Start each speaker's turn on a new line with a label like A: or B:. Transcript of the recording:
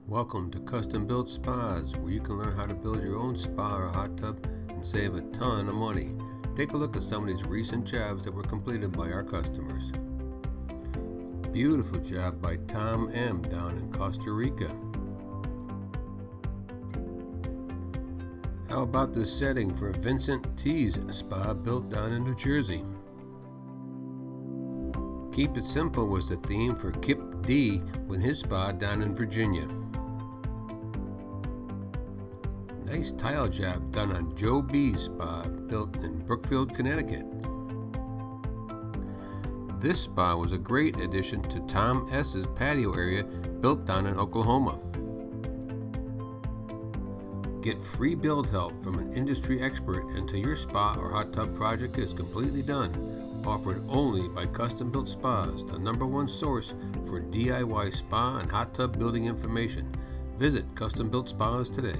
A: Welcome to Custom Built Spas, where you can learn how to build your own spa or hot tub and save a ton of money. Take a look at some of these recent jobs that were completed by our customers. Beautiful job by Tom M. down in Costa Rica. How about this setting for Vincent T's spa built down in New Jersey? Keep It Simple was the theme for Kip D with his spa down in Virginia. Nice tile job done on Joe B's spa built in Brookfield, Connecticut. This spa was a great addition to Tom S.'s patio area built down in Oklahoma. Get free build help from an industry expert until your spa or hot tub project is completely done. Offered only by Custom Built Spas, the #1 source for DIY spa and hot tub building information. Visit Custom Built Spas today.